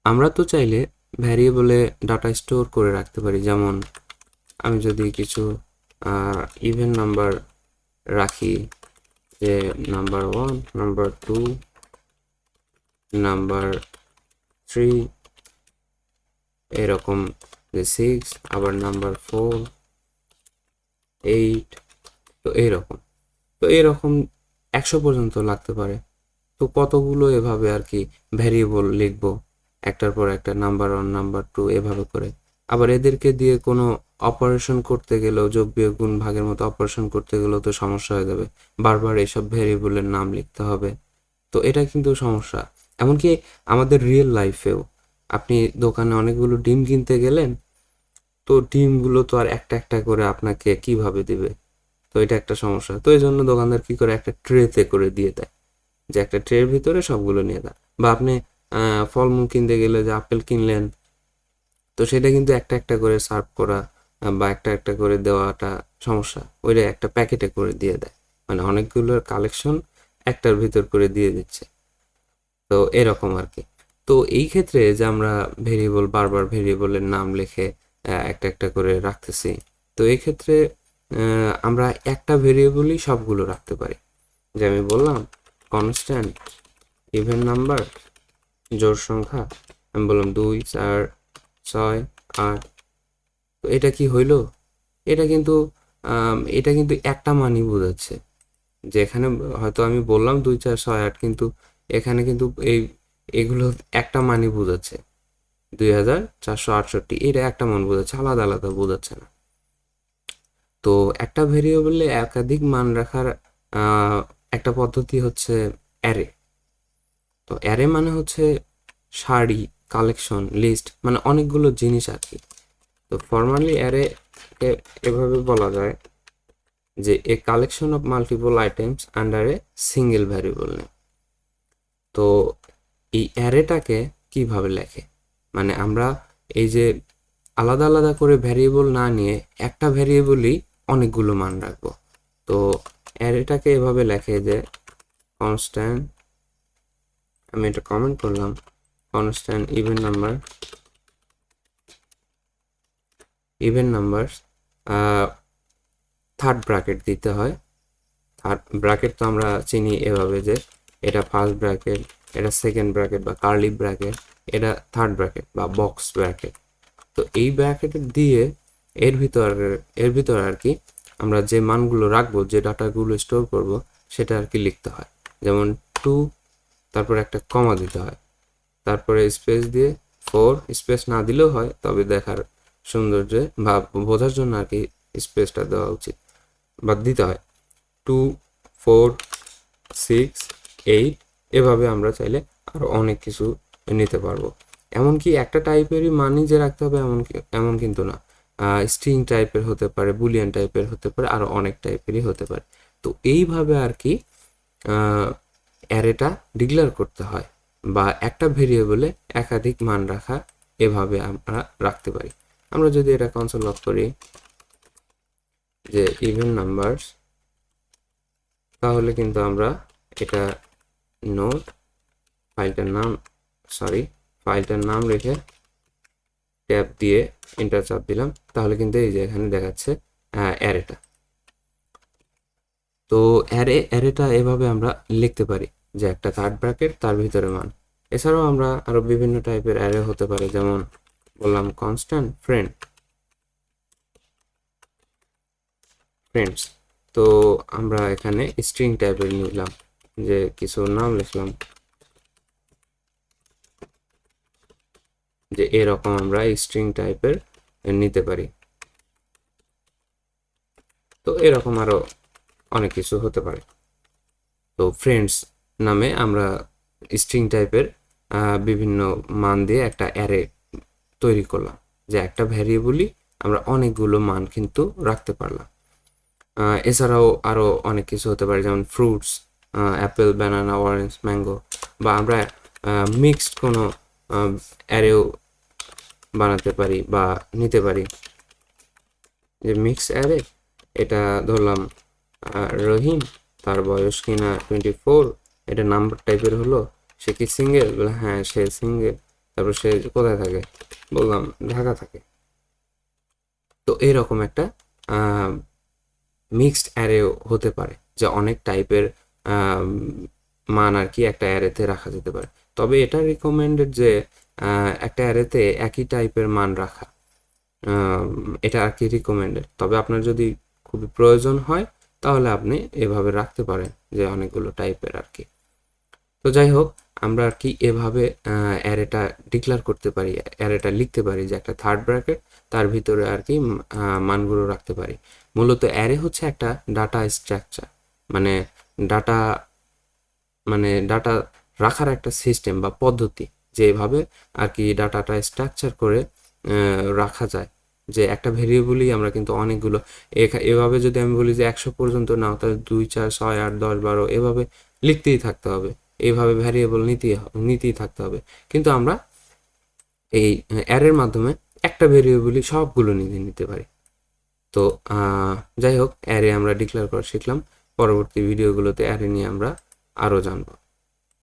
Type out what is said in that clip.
আমরা তো চাইলে ভ্যারিয়েবলে ডাটা স্টোর করে রাখতে পারি, যেমন আমি যদি কিছু ইভেন নাম্বার রাখি, যে নাম্বার 1, নাম্বার 2, নাম্বার 3, এরকম, যে 6, আবার নাম্বার 4, 8, তো এরকম 100 পর্যন্ত লাগতে পারে। তো কতগুলো এভাবে আর কি ভ্যারিয়েবল লিখবো, একটার পর একটা, নাম্বার 1, নাম্বার 2 এভাবে করে। আবার এদেরকে দিয়ে কোনো অপারেশন করতে গেলেও, যোগ বিয়োগ গুণ ভাগের মতো অপারেশন করতে গেলেও তো সমস্যা হয়ে যাবে, বারবার এসব ভ্যারিয়েবলের নাম লিখতে হবে। তো এটা কিন্তু সমস্যা। এমনকি আমাদের রিয়েল লাইফেও আপনি দোকানে অনেকগুলো ডিম কিনতে গেলেন, তো ডিমগুলো তো আর একটা একটা করে আপনাকে কিভাবে দিবে? তো এটা একটা সমস্যা। তো এই জন্য দোকানদার কি করে, একটা ট্রেতে করে দিয়ে দেয়, যে একটা ট্রের ভিতরে সবগুলো নিয়ে যান। বা আপনি ফলমূল কিনতে গেলে, যে আপেল কিনলেন, তো সেটা কিন্তু একটা একটা করে সার্ভ করা বা একটা একটা করে দেওয়াটা সমস্যা। ওইটা একটা প্যাকেটে করে দিয়ে দেয়, মানে অনেকগুলোর কালেকশন একটার ভিতর করে দিয়ে দিচ্ছে। তো এরকম আর কি। তো এই ক্ষেত্রে যে আমরা ভেরিয়েবল, বারবার ভেরিয়েবলের নাম লিখে একটা একটা করে রাখতেছি, তো এই ক্ষেত্রে আমরা একটা ভেরিয়েবলই সবগুলো রাখতে পারি। যে আমি বললাম কনস্ট্যান্ট ইভেন নাম্বার, জোড় সংখ্যা, আমি বললাম 2, 4, 6, 8। তো এটা কি হইল? এটা কিন্তু এটা কিন্তু একটা মানই বোঝাচ্ছে। যে এখানে হয়তো আমি বললাম 2, 4, 6, 8, কিন্তু এখানে কিন্তু এগুলো একটা মানই বোঝাচ্ছে, 2468, এটা একটা মান বোঝাচ্ছে, আলাদা আলাদা বোঝাচ্ছে না। তো একটা ভেরিয়েবলে একাধিক মান রাখার একটা পদ্ধতি হচ্ছে অ্যারে। তো অ্যারে মানে হচ্ছে সারি, কালেকশন, লিস্ট, মানে অনেকগুলো জিনিস আর কি। তো ফর্মালি অ্যারে এভাবে বলা যায় যে a collection of multiple items under a single variable name. তো এই অ্যারেটাকে কিভাবে লেখে, মানে আমরা এই যে আলাদা আলাদা করে ভ্যারিয়েবল না নিয়ে একটা ভ্যারিয়েবলই অনেকগুলো মান রাখবো। তো অ্যারেটাকে এভাবে লেখে যে কনস্ট্যান্ট, আমি এটা কমেন্ট করলাম, constant even number, third bracket দিতে হয়। থার্ড ব্র্যাকেট তো আমরা চিনি এভাবে, যে এটা ফার্স্ট ব্র্যাকেট, এটা সেকেন্ড ব্র্যাকেট বা কার্লি ব্র্যাকেট, এটা থার্ড ব্র্যাকেট বা বক্স ব্র্যাকেট। তো এই ব্র্যাকেট দিয়ে এর ভিতর আর কি আমরা যে মানগুলো রাখবো, যে ডাটাগুলো স্টোর করব, সেটা আর কি লিখতে হয়। যেমন 2, তারপর একটা কমা দিতে হয়, তারপরে স্পেস দিয়ে 4, স্পেস না দিলেও হয়, তবে দেখার সৌন্দর্যে বা বোঝার জন্য আর কি স্পেসটা দেওয়া উচিত বা দিতে হয়। 2, 4, 6, 8, এভাবে আমরা চাইলে আরও অনেক কিছু নিতে পারবো। এমনকি একটা টাইপেরই মানই যে রাখতে হবে এমন কিন্তু না। স্ট্রিং টাইপের হতে পারে, বুলিয়ান টাইপের হতে পারে, আরও অনেক টাইপেরই হতে পারে। তো এইভাবে আর কি অ্যারেটা ডিক্লেয়ার করতে হয়, বা একটা ভেরিয়েবলে একাধিক মান রাখা, এভাবে আমরা রাখতে পারি। আমরা যদি এটা কনসোল লগ করি, যে ইভেন নাম্বারস, তাহলে কিন্তু আমরা এটা নোট, ফাইলটার নাম রেখে ট্যাব দিয়ে এন্টার চাপ দিলাম, তাহলে কিন্তু এই যে এখানে দেখাচ্ছে অ্যারেটা। তো অ্যারেটা এভাবে আমরা লিখতে পারি, যে একটা থার্ড ব্র্যাকেট, তার ভিতরে মান। এছাড়াও আমরা আরো বিভিন্ন টাইপের অ্যারে হতে পারে, যেমন বললাম কনস্ট্যান্ট ফ্রেন্ডস। তো আমরা এখানে স্ট্রিং টাইপের নিলাম, যে কিছু নাম লিখলাম, যে এরকম আমরা স্ট্রিং টাইপের নিতে পারি। তো এরকম আরো অনেক কিছু হতে পারে। তো ফ্রেন্ডস নামে আমরা স্ট্রিং টাইপের বিভিন্ন মান দিয়ে একটা অ্যারে তৈরি করলাম, যে একটা ভ্যারিয়েবলই আমরা অনেকগুলো মান কিন্তু রাখতে পারলাম। এছাড়াও আরও অনেক কিছু হতে পারে, যেমন fruits, Apple, banana, orange, mango, বা আমরা মিক্সড কোনো অ্যারেও বানাতে পারি বা নিতে পারি। যে মিক্স অ্যারে, এটা ধরলাম রহিম, তার বয়স কিনা 24, এটা নাম্বার টাইপের হলো, সে কি সিঙ্গেল? হ্যাঁ, সে সিঙ্গেল, তারপর সে কোথায় থাকে, বললাম ঢাকা থাকে। তো এরকম একটা মিক্সড অ্যারে হতে পারে, যে অনেক টাইপের মান আর কি একটা অ্যারেতে রাখা যেতে পারে। তবে এটা রিকমেন্ডেড যে একটা অ্যারেতে একই টাইপের মান রাখা, এটা আর কি রিকমেন্ডেড। তবে আপনার যদি খুবই প্রয়োজন হয় তাহলে আপনি এভাবে রাখতে পারেন, যে অনেকগুলো টাইপের আর কি। তো যাই হোক, আমরা আর কি এভাবে অ্যারেটা ডিক্লেয়ার করতে পারি, অ্যারেটা লিখতে পারি যে একটা থার্ড ব্র্যাকেট, তার ভিতরে আর কি মানগুলো রাখতে পারি। মূলত অ্যারে হচ্ছে একটা ডাটা স্ট্রাকচার, মানে ডাটা ডাটা রাখার একটা সিস্টেম বা পদ্ধতি, যেভাবে আর কি ডাটাটা স্ট্রাকচার করে রাখা যায়। যে একটা ভেরিয়েবলই আমরা কিন্তু অনেকগুলো, এভাবে যদি আমি বলি যে 100 পর্যন্ত নাও, তাহলে 2 4 6 8 10 12 এভাবে লিখতেই থাকতে হবে, এইভাবে ভ্যারিয়েবল নিতেই থাকতে হবে। কিন্তু আমরা এই অ্যারের মাধ্যমে একটা ভেরিয়েবলই সবগুলো নিতে পারি। তো যাই হোক, অ্যারে আমরা ডিক্লেয়ার করা শিখলাম। পরবর্তী ভিডিওগুলোতে অ্যারে নিয়ে আমরা আরও জানবো।